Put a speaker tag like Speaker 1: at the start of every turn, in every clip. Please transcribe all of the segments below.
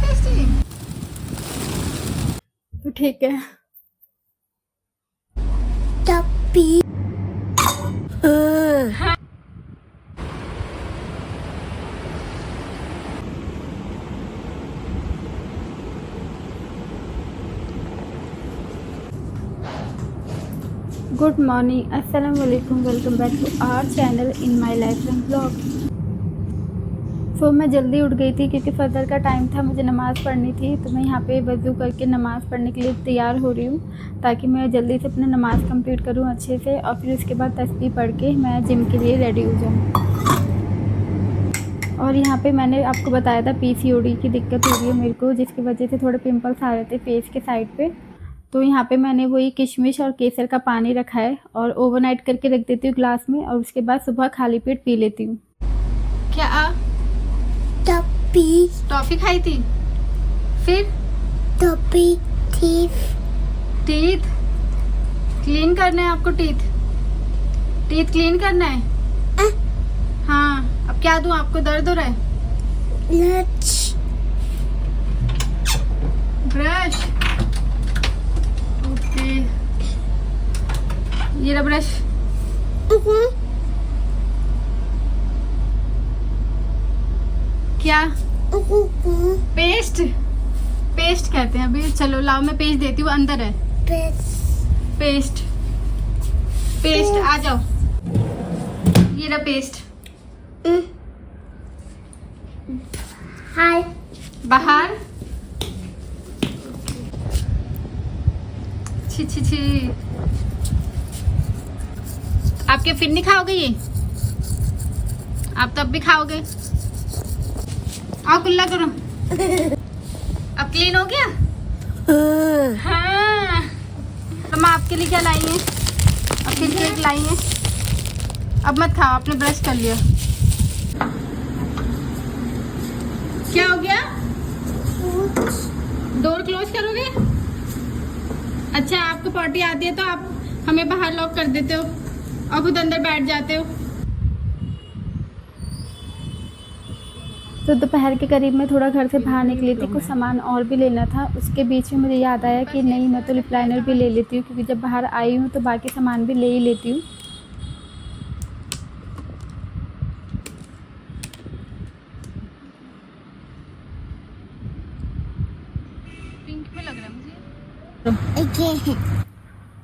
Speaker 1: Tasty. तो ठीक है।
Speaker 2: टप्पी
Speaker 1: गुड मॉर्निंग, अस्सलाम वालेकुम, welcome back to our channel in my life and blog. So मैं जल्दी उठ गई थी क्योंकि फजर का टाइम था, मुझे नमाज़ पढ़नी थी। तो मैं यहाँ पे वज़ू करके नमाज़ पढ़ने के लिए तैयार हो रही हूँ ताकि मैं जल्दी से अपनी नमाज़ कंप्लीट करूँ अच्छे से, और फिर उसके बाद तस्बीह पढ़ के मैं जिम के लिए रेडी हो जाऊँ। और यहाँ पे मैंने आपको बताया था पीसीओडी की दिक्कत हो रही है मेरे को, जिसकी वजह से थोड़े पिंपल्स आ रहे थे फेस के साइड पे। तो यहाँ पे मैंने वही किशमिश और केसर का पानी रखा है और ओवरनाइट करके रख देती हूँ ग्लास में, और उसके बाद सुबह खाली पेट पी लेती हूँ। क्या
Speaker 2: टप्पी
Speaker 1: टॉफ़ी खाई थी? फिर
Speaker 2: टप्पी थी
Speaker 1: टीथ क्लीन करना है आपको, टीथ क्लीन करना है। हाँ, अब क्या दूँ आपको? दर्द हो रहा है?
Speaker 2: लच
Speaker 1: ब्रश, ओके, ये रहा ब्रश। क्या पेस्ट कहते हैं अभी। चलो लाओ, मैं पेस्ट देती हूँ, अंदर है पेस्ट आ जाओ, ये रहा पेस्ट।
Speaker 2: हाय
Speaker 1: बाहर छी। आप क्या फिर नहीं खाओगे ये? आप तब भी खाओगे। आओ कुल्ला करो। अब क्लीन हो गया? हाँ। तो मैं आपके लिए क्या लाई है? अब फिर केक लाई है। अब मत खाओ, आपने ब्रश कर लिया। क्या हो गया? डोर क्लोज करोगे? अच्छा, आपको पॉटी आती है तो आप हमें बाहर लॉक कर देते हो और खुद अंदर बैठ जाते हो। तो दोपहर के करीब में थोड़ा घर से बाहर निकली थी, कुछ सामान और भी लेना था। उसके बीच में मुझे याद आया कि नहीं, मैं तो लिप लाइनर भी ले लेती हूँ क्योंकि जब बाहर आई हूँ तो बाकी सामान भी ले ही लेती हूँ। पिंक में लग रहा है मुझे।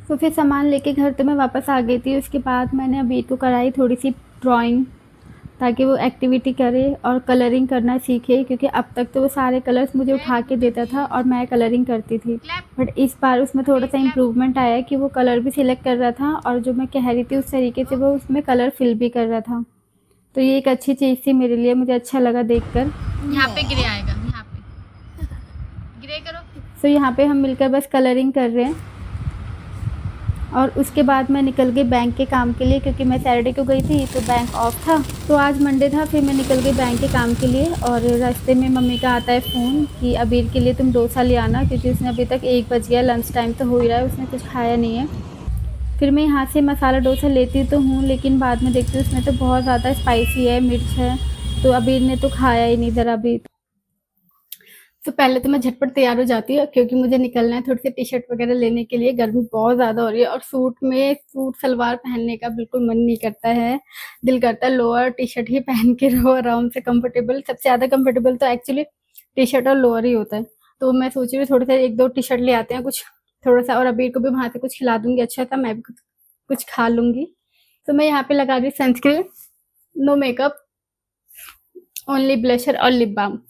Speaker 1: तो फिर सामान लेके घर तो मैं वापस आ गई थी। उसके बाद मैंने अभी को कराई थोड़ी सी ड्राइंग, ताकि वो एक्टिविटी करे और कलरिंग करना सीखे, क्योंकि अब तक तो वो सारे कलर्स मुझे उठा के देता था और मैं कलरिंग करती थी। बट इस बार उसमें थोड़ा सा इम्प्रूवमेंट आया कि वो कलर भी सिलेक्ट कर रहा था और जो मैं कह रही थी उस तरीके से वो उसमें कलर फिल भी कर रहा था। तो ये एक अच्छी चीज़ थी मेरे लिए, मुझे अच्छा लगा देखकर। यहाँ पे ग्रे आएगा, यहाँ पे ग्रे करो। तो यहाँ पे हम मिलकर बस कलरिंग कर रहे हैं। और उसके बाद मैं निकल गई बैंक के काम के लिए, क्योंकि मैं सैटरडे को गई थी तो बैंक ऑफ था। तो आज मंडे था, फिर मैं निकल गई बैंक के काम के लिए। और रास्ते में मम्मी का आता है फ़ोन कि अबीर के लिए तुम डोसा ले आना, क्योंकि उसने अभी तक 1 बज गया, लंच टाइम तो हो ही रहा है, उसने कुछ खाया नहीं है। फिर मैं यहाँ से मसाला डोसा लेती तो हूँ, लेकिन बाद में देखती हूँ उसमें तो बहुत ज़्यादा स्पाइसी है, मिर्च है, तो अबीर ने तो खाया ही नहीं ज़रा भी। तो पहले तो मैं झटपट तैयार हो जाती हूँ क्योंकि मुझे निकलना है थोड़ी सी टी शर्ट वगैरह लेने के लिए। गर्मी बहुत ज़्यादा हो रही है और सूट सलवार पहनने का बिल्कुल मन नहीं करता है। दिल करता है लोअर टी शर्ट ही पहन के रहो आराम से, कंफर्टेबल। सबसे ज़्यादा कंफर्टेबल तो एक्चुअली टी शर्ट और लोअर ही होता है। तो मैं सोच रही हूँ थोड़े से 1-2 टी शर्ट ले आते हैं कुछ, थोड़ा सा, और अबीर को भी वहाँ से कुछ खिला दूंगी अच्छा सा, मैं भी कुछ खा लूँगी। तो मैं यहाँ पे लगा दी sunscreen, no makeup, only blusher और लिप बाम,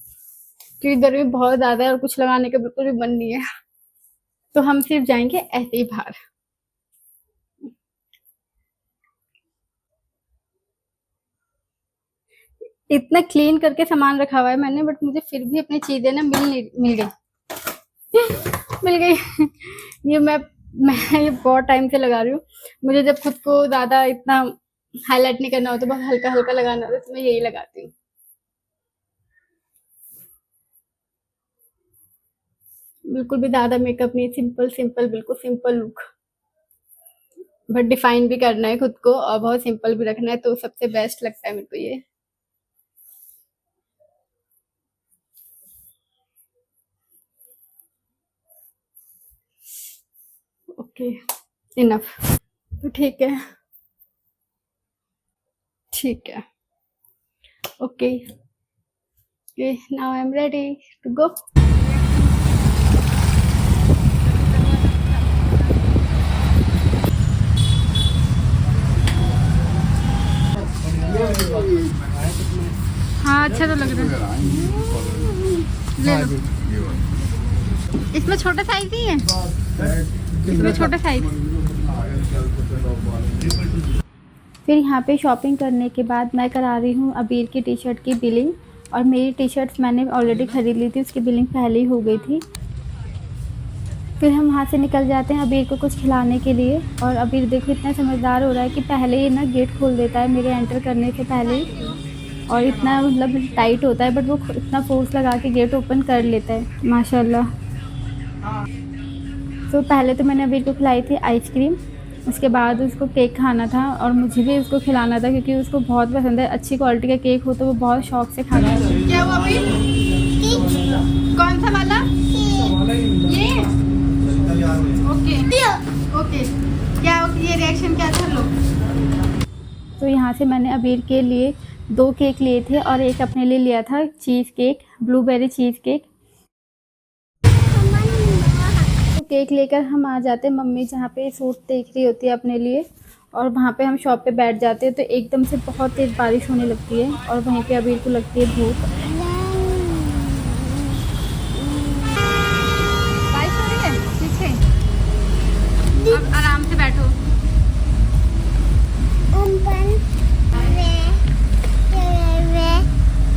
Speaker 1: क्योंकि गर्मी बहुत ज़्यादा है और कुछ लगाने का बिल्कुल भी मन नहीं है। तो हम सिर्फ जाएंगे ऐसे ही बाहर। इतना क्लीन करके सामान रखा हुआ है मैंने, बट मुझे फिर भी अपनी चीजें ना मिल गई मिल गई। ये मैं ये बहुत टाइम से लगा रही हूँ। मुझे जब खुद को ज्यादा इतना हाईलाइट नहीं करना होता, बहुत हल्का हल्का लगाना होता, तो मैं यही लगाती हूँ। बिल्कुल भी ज्यादा मेकअप नहीं, सिंपल सिंपल, बिल्कुल सिंपल लुक। बट डिफाइन भी करना है खुद को और बहुत सिंपल भी रखना है, तो सबसे बेस्ट लगता है मेरे को ये। Okay enough. तो ठीक है okay now I am ready to go. हाँ अच्छा तो लग रहा है, ले लो। इसमें छोटा साइज ही है, इसमें छोटा साइज। फिर यहाँ पे शॉपिंग करने के बाद मैं करा रही हूँ अबीर की टी शर्ट की बिलिंग, और मेरी टी शर्ट्स मैंने ऑलरेडी ख़रीद ली थी, उसकी बिलिंग पहले ही हो गई थी। फिर हम वहाँ से निकल जाते हैं अबीर को कुछ खिलाने के लिए। और अबीर देखो इतना समझदार हो रहा है कि पहले ही ना गेट खोल देता है मेरे एंटर करने से पहले ही, और इतना मतलब टाइट होता है बट वो इतना फोर्स लगा के गेट ओपन कर लेता है माशाल्लाह। तो पहले तो मैंने अबीर को खिलाई थी आइसक्रीम, उसके बाद उसको केक खाना था और मुझे भी उसको खिलाना था क्योंकि उसको बहुत पसंद है। अच्छी क्वालिटी का केक हो तो वो बहुत शौक से खाता है। क्या हुआ अबीर? कौन सा वाला? ये ओके क्या ये रिएक्शन क्या था लोग? तो यहाँ से मैंने अबीर के लिए 2 केक लिए थे और एक अपने लिए लिया था cheese cake, blueberry cheese cake. तो केक लेकर हम आ जाते हैं मम्मी जहाँ पे सूट देख रही होती है अपने लिए, और वहाँ पे हम शॉप पे बैठ जाते हैं। तो एकदम से बहुत तेज़ बारिश होने लगती है और वहीं पे अबीर को लगती है भूख। बारिश हो रही है पीछे, अब आराम से बैठो।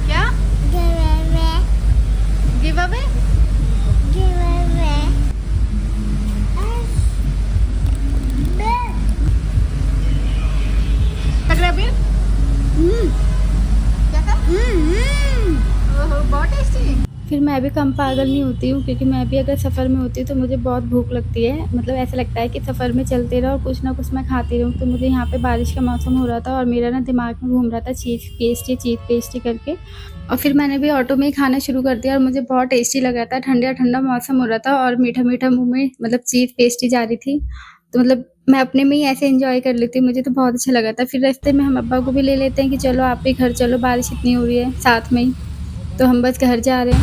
Speaker 1: क्या गिव अवे? लग रहा है अबीर? क्या था? ओहो बहुत टेस्टी। फिर मैं भी कम पागल नहीं होती हूँ क्योंकि मैं भी अगर सफ़र में होती हूँ तो मुझे बहुत भूख लगती है। मतलब ऐसा लगता है कि सफ़र में चलते रहो और कुछ ना कुछ मैं खाती रहूँ। तो मुझे यहाँ पे बारिश का मौसम हो रहा था और मेरा ना दिमाग में घूम रहा था चीज़ पेस्ट्री करके, और फिर मैंने भी ऑटो में ही खाना शुरू कर दिया और मुझे बहुत टेस्टी लग रहा था। ठंडा ठंडा मौसम हो रहा था और मीठा मीठा मुँह में मतलब चीज़ पेस्ट्री जा रही थी, तो मतलब मैं अपने में ही ऐसे एंजॉय कर लेती हूँ। मुझे तो बहुत अच्छा लगा था। फिर रास्ते में हम अब्बा को भी ले लेते हैं कि चलो आप भी घर चलो, बारिश इतनी हो रही है साथ में ही। तो हम बस घर जा रहे हैं।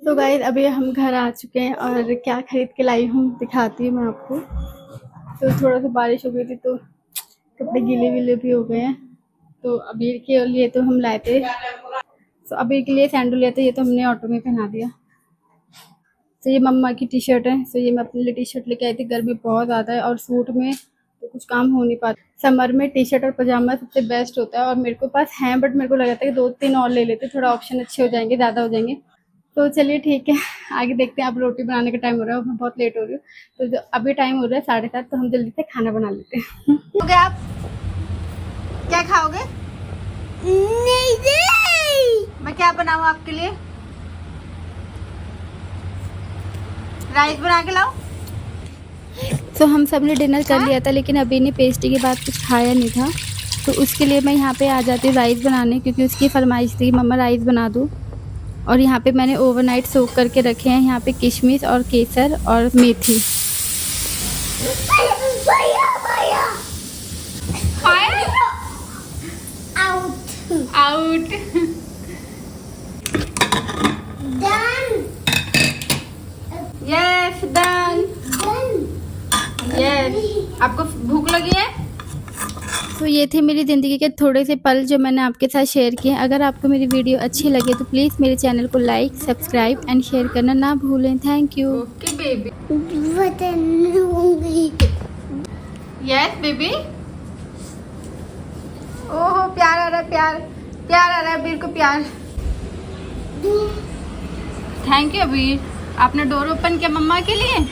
Speaker 1: तो गाइस अभी हम घर आ चुके हैं और क्या खरीद के लाई हूँ दिखाती हूँ मैं आपको। तो थोड़ा सा बारिश हो गई थी तो कपड़े गीले वीले भी हो गए हैं। तो अबीर के लिए तो हम लाए थे, तो अबीर के लिए सैंडल लिए थे, ये तो हमने ऑटो में पहना दिया। तो ये मम्मा की टी शर्ट है, तो ये मैं अपने लिए टी शर्ट लेके आई थी। गर्मी बहुत ज़्यादा है और सूट में तो कुछ काम हो नहीं पाता। समर में टी शर्ट और पजामा सबसे बेस्ट होता है और मेरे को पास हैं, बट मेरे को लगा था कि 2-3 और ले लेते, थोड़ा ऑप्शन अच्छे हो जाएंगे, ज़्यादा हो जाएंगे। तो चलिए ठीक है, आगे देखते हैं। अब रोटी बनाने का टाइम हो रहा है और मैं बहुत लेट हो रही हूँ, तो अभी टाइम हो रहा है 7:30, तो हम जल्दी से खाना बना लेते हैं। हो गया, आप क्या खाओगे? मैं क्या बनाऊँ आपके लिए? राइस बना के लाओ। तो हम सब ने डिनर कर लिया था, लेकिन अभी ने पेस्ट्री के बाद कुछ खाया नहीं था, तो उसके लिए मैं यहाँ पे आ जाती हूँ राइस बनाने, क्योंकि उसकी फरमाइश थी मम्मा राइस बना दो। और यहाँ पे मैंने ओवरनाइट सोक करके रखे हैं यहाँ पे किशमिश और केसर और मेथी। Out yes done. यस, आपको भूख लगी है? तो ये थे मेरी ज़िंदगी के थोड़े से पल जो मैंने आपके साथ शेयर किए। अगर आपको मेरी वीडियो अच्छी लगे तो प्लीज़ मेरे चैनल को लाइक, सब्सक्राइब एंड शेयर करना ना भूलें। Thank you. Okay baby. Yes baby. ओहो प्यार आ रहा है, प्यार आ रहा है अबीर को, प्यार। थैंक यू अबीर, आपने डोर ओपन किया मम्मा के लिए।